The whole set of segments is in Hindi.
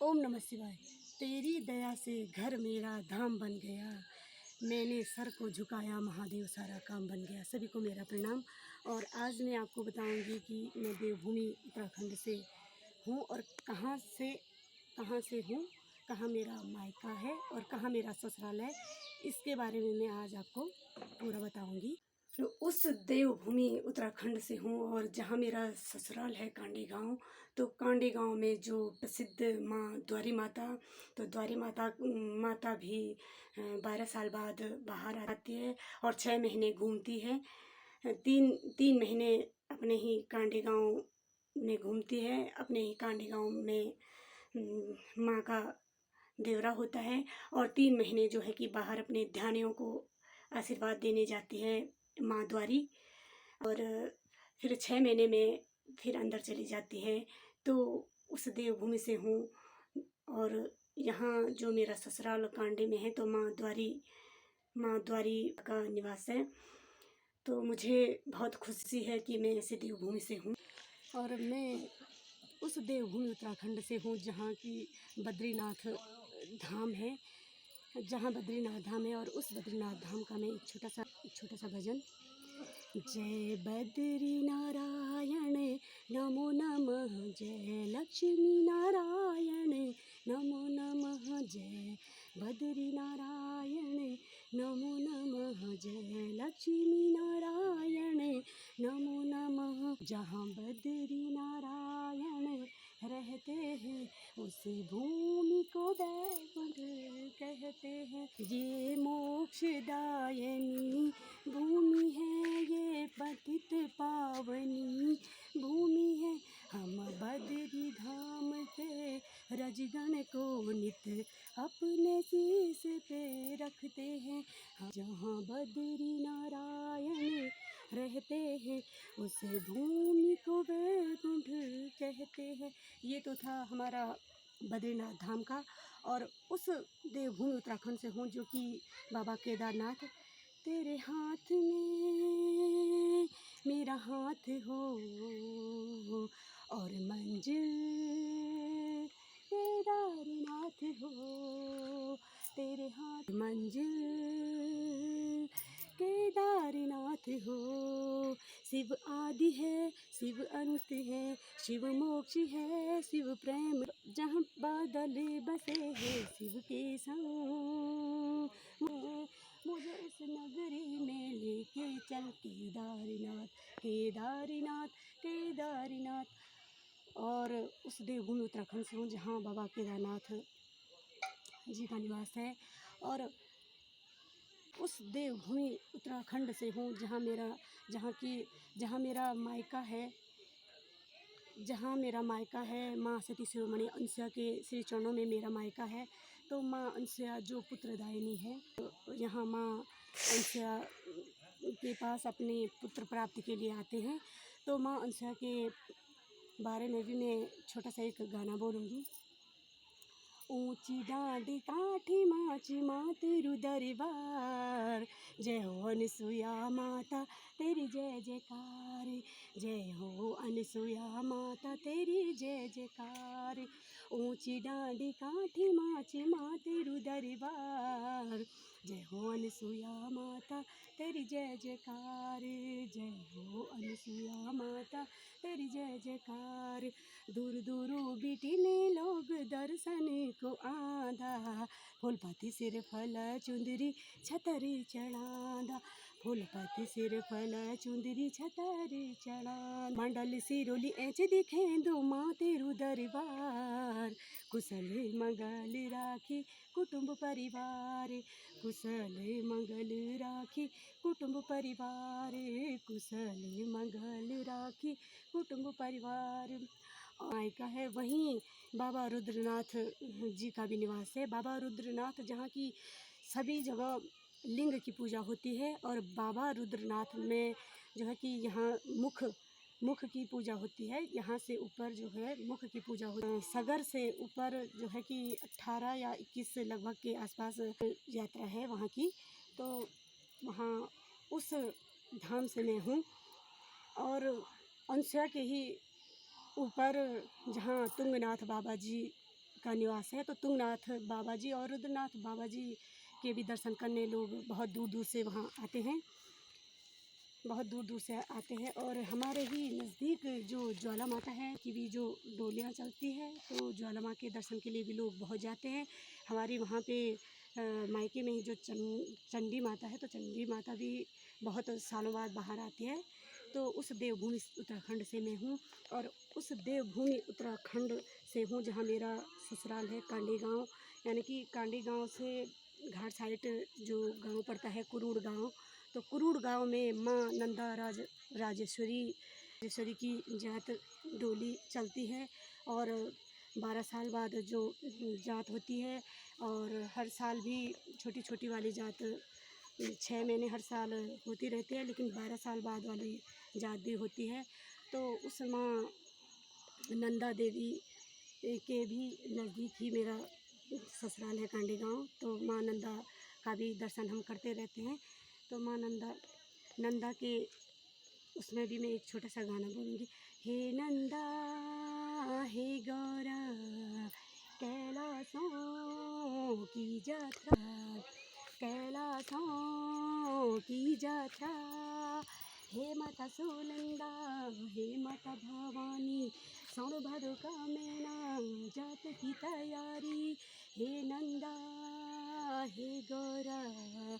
ओम नमः शिवाय। तेरी दया से घर मेरा धाम बन गया, मैंने सर को झुकाया महादेव सारा काम बन गया। सभी को मेरा प्रणाम। और आज मैं आपको बताऊंगी कि मैं देवभूमि उत्तराखंड से हूँ और कहाँ से हूँ, कहाँ मेरा मायका है और कहाँ मेरा ससुराल है। इसके बारे में मैं आज आपको पूरा बताऊंगी। तो उस देवभूमि उत्तराखंड से हूँ और जहाँ मेरा ससुराल है कांडी गांव। तो कांडी गांव में जो प्रसिद्ध माँ द्वारी माता, तो द्वारी माता भी 12 साल बाद बाहर आती है और 6 महीने घूमती है। तीन तीन महीने अपने ही कांडी गांव में घूमती है। अपने ही कांडी गांव में माँ का देवरा होता है और 3 महीने जो है कि बाहर अपने ध्यानियों को आशीर्वाद देने जाती है माँ द्वारी। और फिर 6 महीने में फिर अंदर चली जाती है। तो उस देवभूमि से हूँ और यहाँ जो मेरा ससुराल कांडी में है तो माँ द्वारी का निवास है। तो मुझे बहुत खुशी है कि मैं ऐसे देवभूमि से हूँ और मैं उस देवभूमि उत्तराखंड से हूँ जहाँ की बद्रीनाथ धाम है, और उस बद्रीनाथ धाम का मैं एक छोटा सा भजन। जय बद्री नारायण नमो नमः, जय लक्ष्मी नारायण नमो नमः, जय बद्री नारायण नमो नमः, जय लक्ष्मी नारायण नमो नमः। जहाँ बद्री नारायण रहते हैं उस भूमि को वैकुंठ कहते हैं। ये मोक्षदायिनी भूमि है, ये पतित पावनी भूमि है। हम बद्री धाम के रजगण को नित अपने शीश पे रखते हैं। जहाँ बद्री नारायण रहते हैं उस भूमि को वैकुंठ कहते हैं। ये तो था हमारा बद्रीनाथ धाम का। और उस देवभूमि उत्तराखंड से हूँ जो कि बाबा केदारनाथ। तेरे हाथ में मेरा हाथ हो और मंजिल केदारनाथ हो, तेरे हाथ मंजिल केदारनाथ हो। शिव आदि है, शिव अंत है, शिव मोक्ष है, शिव प्रेम। जहाँ बादल बसे हैं शिव के संग, मुझे उस नगरी में लेके चल केदारनाथ केदारनाथ केदारनाथ। और उस देवभूमि उत्तराखंड से हूँ जहाँ बाबा केदारनाथ जी का निवास है। और उस देवभूमि उत्तराखंड से हूँ जहाँ मेरा मायका है माँ सती शिरोमणि अनसुया के श्री चरणों में मेरा मायका है। तो माँ अनसुया जो पुत्रदायिनी है, तो यहाँ माँ अनसुया के पास अपने पुत्र प्राप्ति के लिए आते हैं। तो माँ अनसुया के बारे में भी मैं छोटा सा एक गाना बोलूँगी। ऊंची डांडी काठी माची माँ तेरू दरबार, जय हो अनसुया माता तेरी जय जयकार, जय हो अनसुया माता तेरी जय जयकार। ऊंची डांडी काठी माची माँ तेरू दरबार, जय हो अनसुया माता तेरी जय जयकार, जय हो अनसुया माता तेरी जय जयकार। दूर दूर बिटिने लोग दर्शन को आंदा, फूलपति सिर फल चुंदरी छतरी चढ़ांदा, फूलपति सिर फल चुंदरी छतरी चढ़ांदा। मंडल सिरोली ऐच दिखे दो माँ तेरू दरबार, कुशल मंगल राखी कुटुंब परिवार, कुशल मंगल राखी कुटुंब परिवार, कुशल मंगल राखी कुटुंब परिवार। मायका है वहीं बाबा रुद्रनाथ जी का भी निवास है। बाबा रुद्रनाथ जहाँ की सभी जगह लिंग की पूजा होती है और बाबा रुद्रनाथ में जो है कि यहाँ मुख की पूजा होती है। यहाँ से ऊपर जो है मुख की पूजा होती है। सगर से ऊपर जो है कि 18 या 21 लगभग के आसपास यात्रा है वहाँ की। तो वहाँ उस धाम से मैं हूँ। और अनसुया के ही ऊपर जहाँ तुंगनाथ बाबा जी का निवास है। तो तुंगनाथ बाबा जी और रुद्रनाथ बाबा जी के भी दर्शन करने लोग बहुत दूर दूर से वहाँ आते हैं, बहुत दूर दूर से आते हैं। और हमारे ही नज़दीक जो ज्वाला माता है की भी जो डोलियाँ चलती है, तो ज्वाला माँ के दर्शन के लिए भी लोग बहुत जाते हैं। हमारी वहाँ पे मायके में ही जो चंडी माता है, तो चंडी माता भी बहुत सालों बाद बाहर आती है। तो उस देवभूमि उत्तराखंड से मैं हूँ, और उस देवभूमि उत्तराखंड से हूँ जहाँ मेरा ससुराल है कांडी गाँव। यानी कि कांडी गाँव से घाट साइड जो गांव पड़ता है कुरूड़ गांव, तो कुरूड़ गांव में माँ नंदा राजेश्वरी की जात डोली चलती है। और 12 साल बाद जो जात होती है, और हर साल भी छोटी छोटी वाली जात 6 महीने हर साल होती रहती है, लेकिन 12 साल बाद वाली जात भी होती है। तो उस माँ नंदा देवी के भी नज़दीक ही मेरा ससुराल है कांडी गांव। तो माँ नंदा का भी दर्शन हम करते रहते हैं। तो माँ नंदा के उसमें भी मैं एक छोटा सा गाना बोलूँगी। हे नंदा हे गौरा कैलासों की यात्रा, कैलासों की यात्रा, हे माता सुनंदा हे माता भवानी, सावन भादो का महीना जात की तैयारी। हे नंदा हे गौरा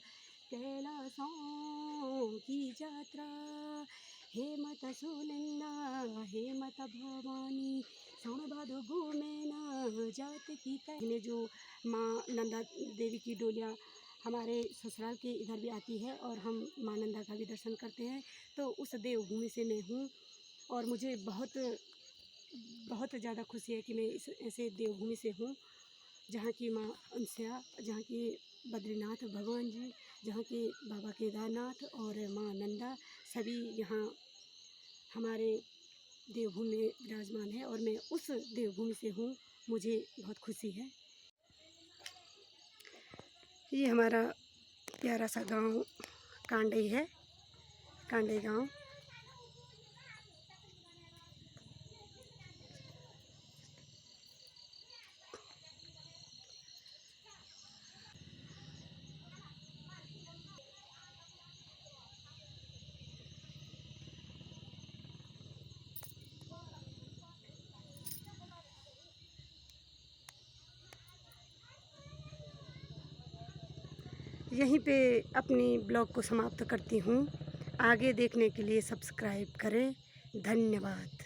कैलासों की यात्रा, हे माता सुनंदा हे माता भवानी, सावन भादो घूमे ना जात की तैयारी। जो माँ नंदा देवी की डोलियाँ हमारे ससुराल के इधर भी आती है, और हम माँ नंदा का भी दर्शन करते हैं। तो उस देवभूमि से मैं हूँ, और मुझे बहुत बहुत ज़्यादा खुशी है कि मैं इस ऐसे देवभूमि से हूँ जहाँ की माँ अंसिया, जहाँ के बद्रीनाथ भगवान जी, जहाँ के बाबा केदारनाथ और माँ नंदा सभी यहाँ हमारे देवभूमि में विराजमान है, और मैं उस देवभूमि से हूँ। मुझे बहुत खुशी है। ये हमारा प्यारा सा गांव कांडी है, कांडी गांव। यहीं पे अपनी ब्लॉग को समाप्त करती हूँ। आगे देखने के लिए सब्सक्राइब करें। धन्यवाद।